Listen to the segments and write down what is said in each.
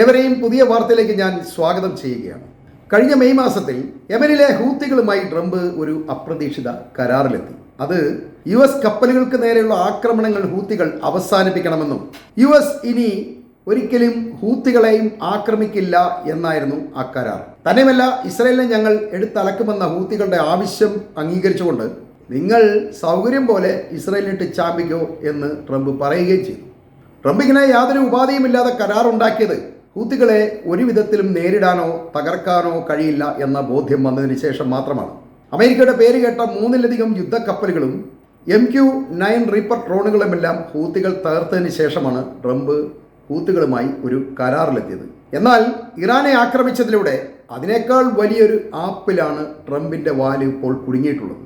ഏവരെയും പുതിയ വാർത്തയിലേക്ക് ഞാൻ സ്വാഗതം ചെയ്യുകയാണ്. കഴിഞ്ഞ മെയ് മാസത്തിൽ യമനിലെ ഹൂത്തികളുമായി ട്രംപ് ഒരു അപ്രതീക്ഷിത കരാറിലെത്തി. അത് US കപ്പലുകൾക്ക് നേരെയുള്ള ആക്രമണങ്ങൾ ഹൂത്തികൾ അവസാനിപ്പിക്കണമെന്നും ഇനി ഒരിക്കലും ഹൂത്തികളെയും ആക്രമിക്കില്ല എന്നായിരുന്നു ആ കരാർ. തന്നെയുമല്ല, ഇസ്രായേലിനെ ഞങ്ങൾ എടുത്തലക്കുമെന്ന ഹൂത്തികളുടെ ആവശ്യം അംഗീകരിച്ചുകൊണ്ട് നിങ്ങൾ സൗകര്യം പോലെ ഇസ്രായേലിനിട്ട് ചാമ്പിക്കോ എന്ന് ട്രംപ് പറയുകയും ചെയ്തു. ട്രംപ് ഇങ്ങനെ യാതൊരു ഉപാധിയുമില്ലാതെ കരാറുണ്ടാക്കിയത് ഹൂത്തികളെ ഒരു വിധത്തിലും നേരിടാനോ തകർക്കാനോ കഴിയില്ല എന്ന ബോധ്യം വന്നതിന് ശേഷം മാത്രമാണ്. അമേരിക്കയുടെ പേര് കേട്ട 3-ലധികം യുദ്ധക്കപ്പലുകളും MQ-9 റീപ്പർ ഡ്രോണുകളുമെല്ലാം ഹൂത്തികൾ തകർത്തതിന് ശേഷമാണ് ട്രംപ് ഹൂത്തികളുമായി ഒരു കരാറിലെത്തിയത്. എന്നാൽ ഇറാനെ ആക്രമിച്ചതിലൂടെ അതിനേക്കാൾ വലിയൊരു ആപ്പിലാണ് ട്രംപിന്റെ വാല് ഇപ്പോൾ കുടുങ്ങിയിട്ടുള്ളത്.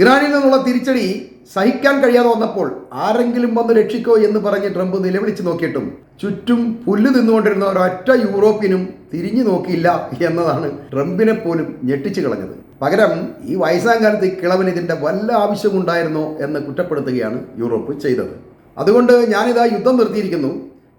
ഇറാനിൽ നിന്നുള്ള തിരിച്ചടി സഹിക്കാൻ കഴിയാതെ വന്നപ്പോൾ ആരെങ്കിലും വന്ന് രക്ഷിക്കോ എന്ന് പറഞ്ഞ് ട്രംപ് നിലവിളിച്ച് നോക്കിയിട്ടും ചുറ്റും പുല്ല് തിന്നുകൊണ്ടിരുന്ന ഒരൊറ്റ യൂറോപ്യനും തിരിഞ്ഞു നോക്കിയില്ല എന്നതാണ് ട്രംപിനെ പോലും ഞെട്ടിച്ചു കളഞ്ഞത്. പകരം ഈ വയസ്സാങ്കാലത്ത് കിളവന് ഇതിൻ്റെ വല്ല ആവശ്യമുണ്ടായിരുന്നോ എന്ന് കുറ്റപ്പെടുത്തുകയാണ് യൂറോപ്പ് ചെയ്തത്. അതുകൊണ്ട് ഞാനിതാ യുദ്ധം നിർത്തിയിരിക്കുന്നു,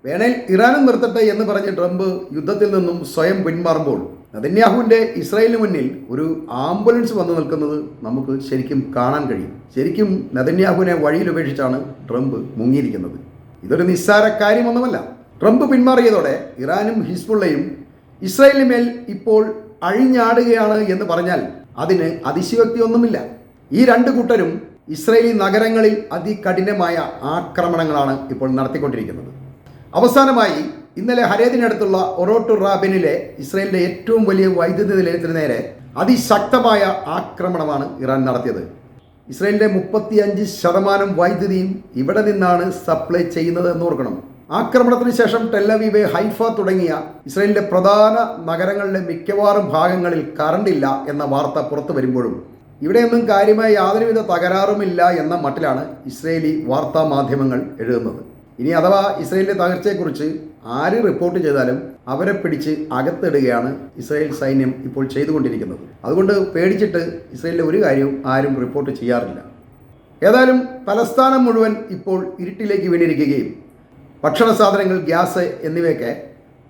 വേണേൽ ഇറാനും നിർത്തട്ടെ എന്ന് പറഞ്ഞ് ട്രംപ് യുദ്ധത്തിൽ നിന്നും സ്വയം പിന്മാറുമ്പോൾ നെതന്യാഹുവിൻ്റെ ഇസ്രായേലിന് മുന്നിൽ ഒരു ആംബുലൻസ് വന്നു നിൽക്കുന്നത് നമുക്ക് ശരിക്കും കാണാൻ കഴിയും. ശരിക്കും നെതന്യാഹുവിനെ വഴിയിൽ ഉപേക്ഷിച്ചാണ് ട്രംപ് മുങ്ങിയിരിക്കുന്നത്. ഇതൊരു നിസ്സാര കാര്യമൊന്നുമല്ല. ട്രംപ് പിന്മാറിയതോടെ ഇറാനും ഹിസ്ബുള്ളയും ഇസ്രായേലിന് മേൽ ഇപ്പോൾ അഴിഞ്ഞാടുകയാണ് എന്ന് പറഞ്ഞാൽ അതിന് അതിശയോക്തിയൊന്നുമില്ല. ഈ രണ്ട് കൂട്ടരും ഇസ്രായേലി നഗരങ്ങളിൽ അതികഠിനമായ ആക്രമണങ്ങളാണ് ഇപ്പോൾ നടത്തിക്കൊണ്ടിരിക്കുന്നത്. അവസാനമായി ഇന്നലെ ഹരേദിനടുത്തുള്ള ഒറോട്ടു റാബിനിലെ ഇസ്രായേലിന്റെ ഏറ്റവും വലിയ വൈദ്യുതി നിലയത്തിന് നേരെ അതിശക്തമായ ആക്രമണമാണ് ഇറാൻ നടത്തിയത്. ഇസ്രായേലിന്റെ 35% വൈദ്യുതിയും ഇവിടെ നിന്നാണ് സപ്ലൈ ചെയ്യുന്നത് എന്നോർക്കണം. ആക്രമണത്തിന് ശേഷം ടെല്ലവീവ്, ഹൈഫ തുടങ്ങിയ ഇസ്രായേലിന്റെ പ്രധാന നഗരങ്ങളിലെ മിക്കവാറും ഭാഗങ്ങളിൽ കറണ്ടില്ല എന്ന വാർത്ത പുറത്തു വരുമ്പോഴും ഇവിടെയൊന്നും കാര്യമായി യാതൊരുവിധ തകരാറുമില്ല എന്ന മട്ടിലാണ് ഇസ്രായേലി വാർത്താ മാധ്യമങ്ങൾ എഴുതുന്നത്. ഇനി അഥവാ ഇസ്രായേലിന്റെ തകർച്ചയെക്കുറിച്ച് ആര് റിപ്പോർട്ട് ചെയ്താലും അവരെ പിടിച്ച് അകത്തിടുകയാണ് ഇസ്രായേൽ സൈന്യം ഇപ്പോൾ ചെയ്തുകൊണ്ടിരിക്കുന്നത്. അതുകൊണ്ട് പേടിച്ചിട്ട് ഇസ്രായേലിലെ ഒരു കാര്യവും ആരും റിപ്പോർട്ട് ചെയ്യാറില്ല. ഏതായാലും തലസ്ഥാനം മുഴുവൻ ഇപ്പോൾ ഇരുട്ടിലേക്ക് വീണിരിക്കുകയും ഭക്ഷണ സാധനങ്ങൾ, ഗ്യാസ് എന്നിവയൊക്കെ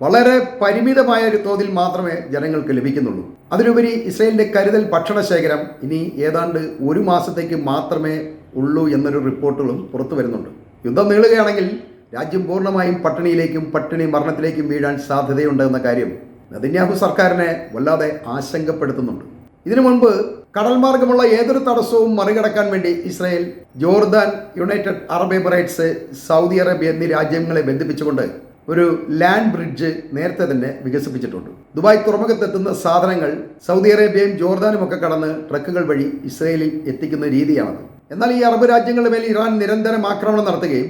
വളരെ പരിമിതമായ ഒരു തോതിൽ മാത്രമേ ജനങ്ങൾക്ക് ലഭിക്കുന്നുള്ളൂ. അതിലുപരി ഇസ്രായേലിന്റെ കരുതൽ ഭക്ഷണ ശേഖരം ഇനി ഏതാണ്ട് 1 മാസത്തേക്ക് മാത്രമേ ഉള്ളൂ എന്നൊരു റിപ്പോർട്ടുകളും പുറത്തു വരുന്നുണ്ട്. യുദ്ധം നീളുകയാണെങ്കിൽ രാജ്യം പൂർണ്ണമായും പട്ടിണിയിലേക്കും പട്ടിണി മരണത്തിലേക്കും വീഴാൻ സാധ്യതയുണ്ട് എന്ന കാര്യം നെതന്യാഹു സർക്കാരിനെ വല്ലാതെ ആശങ്കപ്പെടുത്തുന്നുണ്ട്. ഇതിനു മുൻപ് കടൽ മാർഗമുള്ള ഏതൊരു തടസ്സവും മറികടക്കാൻ വേണ്ടി Israel, Jordan, United Arab Emirates, Saudi Arabia എന്നീ രാജ്യങ്ങളെ ബന്ധിപ്പിച്ചുകൊണ്ട് ഒരു ലാൻഡ് ബ്രിഡ്ജ് നേരത്തെ തന്നെ വികസിപ്പിച്ചിട്ടുണ്ട്. ദുബായ് തുറമുഖത്തെത്തുന്ന സാധനങ്ങൾ സൗദി അറേബ്യയും ജോർദാനും ഒക്കെ കടന്ന് ട്രക്കുകൾ വഴി ഇസ്രായേലിൽ എത്തിക്കുന്ന രീതിയാണത്. എന്നാൽ ഈ അറബ് രാജ്യങ്ങളുടെ മേൽ ഇറാൻ നിരന്തരം ആക്രമണം നടത്തുകയും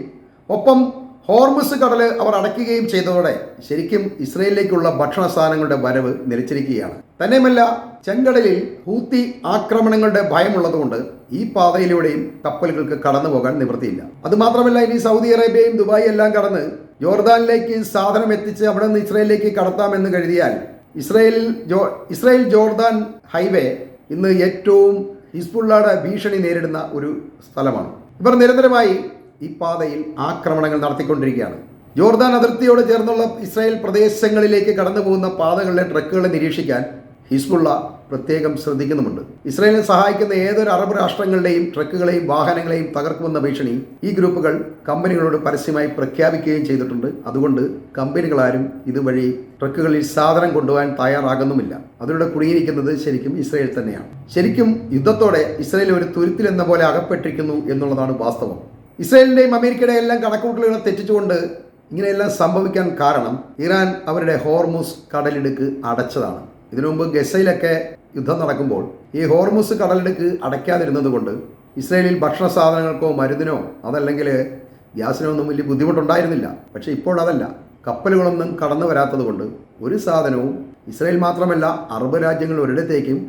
ഒപ്പം ഹോർമുസ് കടൽ അവർ അടയ്ക്കുകയും ചെയ്തതോടെ ശരിക്കും ഇസ്രായേലിലേക്കുള്ള ഭക്ഷണ സാധനങ്ങളുടെ വരവ് നിലച്ചിരിക്കുകയാണ്. തന്നെയുമല്ല, ചെങ്കടലിൽ ഹൂത്തി ആക്രമണങ്ങളുടെ ഭയമുള്ളതുകൊണ്ട് ഈ പാതയിലൂടെയും കപ്പലുകൾക്ക് കടന്നു പോകാൻ നിവൃത്തിയില്ല. അതുമാത്രമല്ല, ഇനി സൗദി അറേബ്യയും ദുബായ് എല്ലാം കടന്ന് ജോർദാനിലേക്ക് സാധനം എത്തിച്ച് അവിടെ നിന്ന് ഇസ്രായേലിലേക്ക് കടത്താമെന്ന് കരുതിയാൽ ഇസ്രായേൽ ജോർദാൻ ഹൈവേ ഇന്ന് ഏറ്റവും ഹിസ്ബുള്ളയുടെ ഭീഷണി നേരിടുന്ന ഒരു സ്ഥലമാണ്. ഇവർ നിരന്തരമായി ഈ പാതയിൽ ആക്രമണങ്ങൾ നടത്തിക്കൊണ്ടിരിക്കുകയാണ്. ജോർദാൻ അതിർത്തിയോട് ചേർന്നുള്ള ഇസ്രായേൽ പ്രദേശങ്ങളിലേക്ക് കടന്നു പോകുന്ന പാതകളിലെ ട്രക്കുകളെ നിരീക്ഷിക്കാൻ ഹിസ്ബുള്ള പ്രത്യേകം ശ്രദ്ധിക്കുന്നുമുണ്ട്. ഇസ്രായേലിനെ സഹായിക്കുന്ന ഏതൊരു അറബ് രാഷ്ട്രങ്ങളുടെയും ട്രക്കുകളെയും വാഹനങ്ങളെയും തകർക്കുമെന്ന ഭീഷണി ഈ ഗ്രൂപ്പുകൾ കമ്പനികളോട് പരസ്യമായി പ്രഖ്യാപിക്കുകയും ചെയ്തിട്ടുണ്ട്. അതുകൊണ്ട് കമ്പനികളാരും ഇതുവഴി ട്രക്കുകളിൽ സാധനം കൊണ്ടുപോകാൻ തയ്യാറാകുന്നുമില്ല. അതിലൂടെ കുടുങ്ങിയിരിക്കുന്നത് ശരിക്കും ഇസ്രായേൽ തന്നെയാണ്. ശരിക്കും യുദ്ധത്തോടെ ഇസ്രായേൽ ഒരു തുരുത്തിലെന്ന പോലെ അകപ്പെട്ടിരിക്കുന്നു എന്നുള്ളതാണ് വാസ്തവം. ഇസ്രായേലിന്റെയും അമേരിക്കയുടെയും എല്ലാം കണക്കുകൂട്ടലുകളെ തെറ്റിച്ചുകൊണ്ട് ഇങ്ങനെയെല്ലാം സംഭവിക്കാൻ കാരണം ഇറാൻ അവരുടെ ഹോർമുസ് കടലിടുക്ക് അടച്ചതാണ്. ഇതിനു മുമ്പ് ഗസയിലൊക്കെ യുദ്ധം നടക്കുമ്പോൾ ഈ ഹോർമുസ് കടലിടുക്ക് അടയ്ക്കാതിരുന്നത് കൊണ്ട് ഇസ്രായേലിൽ ഭക്ഷണ സാധനങ്ങൾക്കോ മരുന്നിനോ അതല്ലെങ്കിൽ ഗ്യാസിനോ ഒന്നും വലിയ ബുദ്ധിമുട്ടുണ്ടായിരുന്നില്ല. പക്ഷേ ഇപ്പോൾ അതല്ല. കപ്പലുകളൊന്നും കടന്നു വരാത്തത് കൊണ്ട് ഒരു സാധനവും ഇസ്രായേൽ മാത്രമല്ല അറബ് രാജ്യങ്ങൾ ഒരിടത്തേക്കും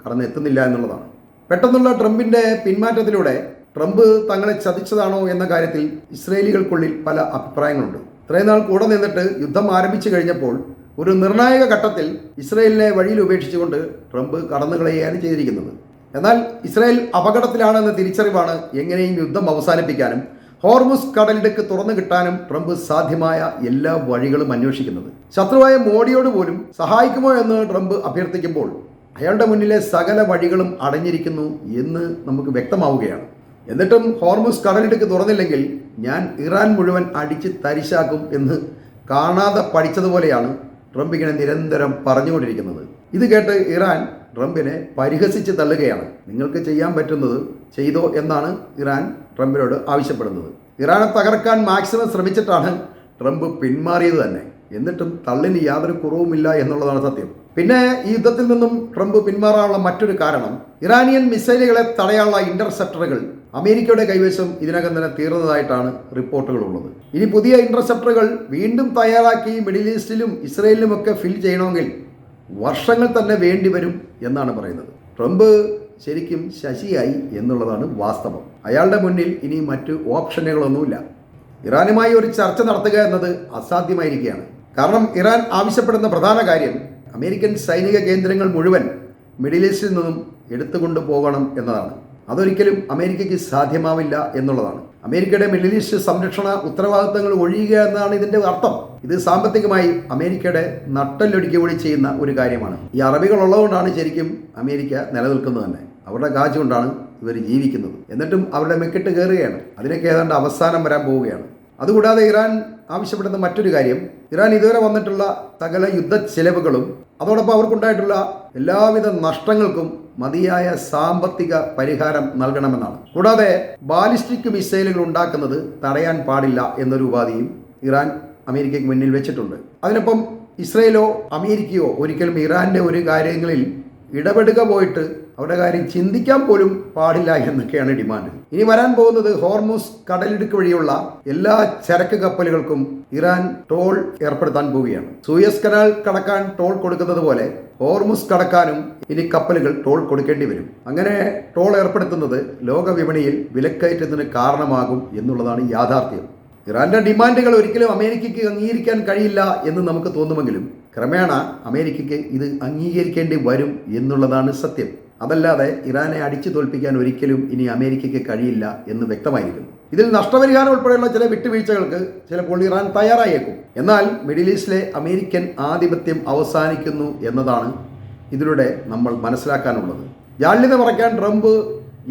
കടന്നെത്തുന്നില്ല എന്നുള്ളതാണ്. പെട്ടെന്നുള്ള ട്രംപിന്റെ പിന്മാറ്റത്തിലൂടെ ട്രംപ് തങ്ങളെ ചതിച്ചതാണോ എന്ന കാര്യത്തിൽ ഇസ്രായേലികൾക്കുള്ളിൽ പല അഭിപ്രായങ്ങളുണ്ട്. ഇത്രയും നാൾ കൂടെ നിന്നിട്ട് യുദ്ധം ആരംഭിച്ചു കഴിഞ്ഞപ്പോൾ ഒരു നിർണായക ഘട്ടത്തിൽ ഇസ്രായേലിനെ വഴിയിൽ ഉപേക്ഷിച്ചുകൊണ്ട് ട്രംപ് കടന്നുകളയുകയാണ് ചെയ്തിരിക്കുന്നത്. എന്നാൽ ഇസ്രായേൽ അപകടത്തിലാണെന്ന തിരിച്ചറിവാണ് എങ്ങനെയും യുദ്ധം അവസാനിപ്പിക്കാനും ഹോർമുസ് കടലിടുക്ക് തുറന്നു കിട്ടാനും ട്രംപ് സാധ്യമായ എല്ലാ വഴികളും അന്വേഷിക്കുന്നത്. ശത്രുവായ മോഡിയോട് പോലും സഹായിക്കുമോ എന്ന് ട്രംപ് അഭ്യർത്ഥിക്കുമ്പോൾ അയാളുടെ മുന്നിലെ സകല വഴികളും അടഞ്ഞിരിക്കുന്നു എന്ന് നമുക്ക് വ്യക്തമാവുകയാണ്. എന്നിട്ടും ഹോർമുസ് കടലിടുക്ക് തുറന്നില്ലെങ്കിൽ ഞാൻ ഇറാൻ മുഴുവൻ അടിച്ച് തരിശാക്കും എന്ന് കാണാതെ പഠിച്ചതുപോലെയാണ് ട്രംപ് ഇങ്ങനെ നിരന്തരം പറഞ്ഞുകൊണ്ടിരിക്കുന്നത്. ഇത് കേട്ട് ഇറാൻ ട്രംപിനെ പരിഹസിച്ച് തള്ളുകയാണ്. നിങ്ങൾക്ക് ചെയ്യാൻ പറ്റുന്നത് ചെയ്തോ എന്നാണ് ഇറാൻ ട്രംപിനോട് ആവശ്യപ്പെടുന്നത്. ഇറാനെ തകർക്കാൻ മാക്സിമം ശ്രമിച്ചിട്ടാണ് ട്രംപ് പിന്മാറിയത് തന്നെ. എന്നിട്ടും തള്ളിന് യാതൊരു കുറവുമില്ല എന്നുള്ളതാണ് സത്യം. പിന്നെ ഈ യുദ്ധത്തിൽ നിന്നും ട്രംപ് പിന്മാറാനുള്ള മറ്റൊരു കാരണം ഇറാനിയൻ മിസൈലുകളെ തടയാനുള്ള ഇന്റർസെപ്റ്ററുകൾ അമേരിക്കയുടെ കൈവശം ഇതിനകം തന്നെ തീർന്നതായിട്ടാണ് റിപ്പോർട്ടുകൾ ഉള്ളത്. ഇനി പുതിയ ഇന്റർസെപ്റ്ററുകൾ വീണ്ടും തയ്യാറാക്കി മിഡിൽ ഈസ്റ്റിലും ഇസ്രയേലിലുമൊക്കെ ഫിൽ ചെയ്യണമെങ്കിൽ വർഷങ്ങൾ തന്നെ വേണ്ടിവരും എന്നാണ് പറയുന്നത്. ട്രംപ് ശരിക്കും ശശിയായി എന്നുള്ളതാണ് വാസ്തവം. അയാളുടെ മുന്നിൽ ഇനി മറ്റു ഓപ്ഷനുകളൊന്നുമില്ല. ഇറാനുമായി ഒരു ചർച്ച നടത്തുക എന്നത് അസാധ്യമായിരിക്കുകയാണ്. കാരണം ഇറാൻ ആവശ്യപ്പെടുന്ന പ്രധാന കാര്യം അമേരിക്കൻ സൈനിക കേന്ദ്രങ്ങൾ മുഴുവൻ മിഡിൽ ഈസ്റ്റിൽ നിന്നും എടുത്തുകൊണ്ട് പോകണം എന്നതാണ്. അതൊരിക്കലും അമേരിക്കയ്ക്ക് സാധ്യമാവില്ല എന്നുള്ളതാണ്. അമേരിക്കയുടെ മിഡിൽ ഈസ്റ്റ് സംരക്ഷണ ഉത്തരവാദിത്തങ്ങൾ ഒഴിയുക എന്നാണ് ഇതിൻ്റെ അർത്ഥം. ഇത് സാമ്പത്തികമായി അമേരിക്കയുടെ നട്ടെല്ലൊടിക്കുക കൂടി ചെയ്യുന്ന ഒരു കാര്യമാണ്. ഈ അറബികൾ ഉള്ളതുകൊണ്ടാണ് ശരിക്കും അമേരിക്ക നിലനിൽക്കുന്നത് തന്നെ. അവരുടെ കാശ് കൊണ്ടാണ് ഇവർ ജീവിക്കുന്നത്. എന്നിട്ടും അവരുടെ മെക്കിട്ട് കയറുകയാണ്. അതിനൊക്കെ ഏതാണ്ട് അവസാനം വരാൻ പോവുകയാണ്. അതുകൂടാതെ ഇറാൻ ആവശ്യപ്പെടുന്ന മറ്റൊരു കാര്യം, ഇറാൻ ഇതുവരെ വന്നിട്ടുള്ള സകല യുദ്ധ ചെലവുകളും അതോടൊപ്പം അവർക്കുണ്ടായിട്ടുള്ള എല്ലാവിധ നഷ്ടങ്ങൾക്കും മതിയായ സാമ്പത്തിക പരിഹാരം നൽകണമെന്നാണ്. കൂടാതെ ബാലിസ്റ്റിക് മിസൈലുകൾ ഉണ്ടാക്കുന്നത് തടയാൻ പാടില്ല എന്നൊരു ഉപാധിയും ഇറാൻ അമേരിക്കയ്ക്ക് മുന്നിൽ വെച്ചിട്ടുണ്ട്. അതിനൊപ്പം ഇസ്രയേലോ അമേരിക്കയോ ഒരിക്കലും ഇറാന്റെ ഒരു കാര്യങ്ങളിൽ ഇടപെടുക പോയിട്ട് അവരുടെ കാര്യം ചിന്തിക്കാൻ പോലും പാടില്ല എന്നൊക്കെയാണ് ഡിമാൻഡ്. ഇനി വരാൻ പോകുന്നത് ഹോർമുസ് കടലിടുക്ക് വഴിയുള്ള എല്ലാ ചരക്ക് കപ്പലുകൾക്കും ഇറാൻ ടോൾ ഏർപ്പെടുത്താൻ പോവുകയാണ്. സൂയസ് കനാൽ കടക്കാൻ ടോൾ കൊടുക്കുന്നത് പോലെ ഹോർമുസ് കടക്കാനും ഇനി കപ്പലുകൾ ടോൾ കൊടുക്കേണ്ടി വരും. അങ്ങനെ ടോൾ ഏർപ്പെടുത്തുന്നത് ലോക വിപണിയിൽ വിലക്കയറ്റത്തിന് കാരണമാകും എന്നുള്ളതാണ് യാഥാർത്ഥ്യം. ഇറാന്റെ ഡിമാൻഡുകൾ ഒരിക്കലും അമേരിക്കയ്ക്ക് അംഗീകരിക്കാൻ കഴിയില്ല എന്ന് നമുക്ക് തോന്നുമെങ്കിലും ക്രമേണ അമേരിക്കയ്ക്ക് ഇത് അംഗീകരിക്കേണ്ടി വരും എന്നുള്ളതാണ് സത്യം. അതല്ലാതെ ഇറാനെ അടിച്ചു തോൽപ്പിക്കാൻ ഒരിക്കലും ഇനി അമേരിക്കയ്ക്ക് കഴിയില്ല എന്ന് വ്യക്തമായിരിക്കുന്നു. ഇതിൽ നഷ്ടപരിഹാരം ഉൾപ്പെടെയുള്ള ചില വിട്ടുവീഴ്ചകൾക്ക് ചിലപ്പോൾ ഇറാൻ തയ്യാറായേക്കും. എന്നാൽ മിഡിൽ ഈസ്റ്റിലെ അമേരിക്കൻ ആധിപത്യം അവസാനിക്കുന്നു എന്നതാണ് ഇതിലൂടെ നമ്മൾ മനസ്സിലാക്കാനുള്ളത്. ജാള്യത മറയ്ക്കാൻ ട്രംപ്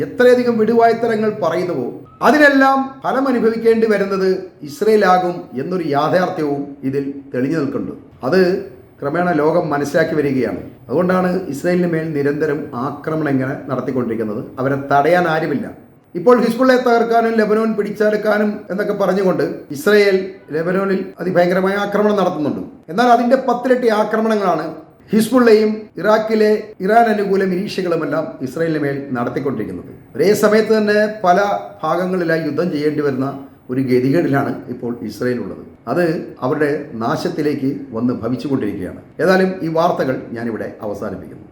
എത്രയധികം വിടുവായ്ത്തരങ്ങൾ പറയുന്നുവോ അതിനെല്ലാം ഫലം അനുഭവിക്കേണ്ടി വരുന്നത് ഇസ്രയേലാകും എന്നൊരു യാഥാർത്ഥ്യവും ഇതിൽ തെളിഞ്ഞു നിൽക്കുന്നുണ്ട്. അത് ക്രമേണ ലോകം മനസ്സിലാക്കി വരികയാണ്. അതുകൊണ്ടാണ് ഇസ്രയേലിന് മേൽ നിരന്തരം ആക്രമണം ഇങ്ങനെ നടത്തിക്കൊണ്ടിരിക്കുന്നത്. അവരെ തടയാൻ ആരുമില്ല. ഇപ്പോൾ ഹിസ്ബുള്ളയെ തകർക്കാനും ലെബനോൻ പിടിച്ചെടുക്കാനും എന്നൊക്കെ പറഞ്ഞുകൊണ്ട് ഇസ്രയേൽ ലെബനോനിൽ അതിഭയങ്കരമായ ആക്രമണം നടത്തുന്നുണ്ട്. എന്നാൽ അതിൻ്റെ 10 ഇരട്ടി ആക്രമണങ്ങളാണ് ഹിസ്ബുള്ളയും ഇറാഖിലെ ഇറാൻ അനുകൂല മിലീഷ്യകളുമെല്ലാം ഇസ്രയേലിന് മേൽ നടത്തിക്കൊണ്ടിരിക്കുന്നത്. ഒരേ സമയത്ത് തന്നെ പല ഭാഗങ്ങളിലായി യുദ്ധം ചെയ്യേണ്ടി വരുന്ന ഒരു ഗതികേടിലാണ് ഇപ്പോൾ ഇസ്രയേൽ ഉള്ളത്. അത് അവരുടെ നാശത്തിലേക്ക് വന്ന് ഭവിച്ചുകൊണ്ടിരിക്കുകയാണ്. ഏതായാലും ഈ വാർത്തകൾ ഞാനിവിടെ അവസാനിപ്പിക്കുന്നു.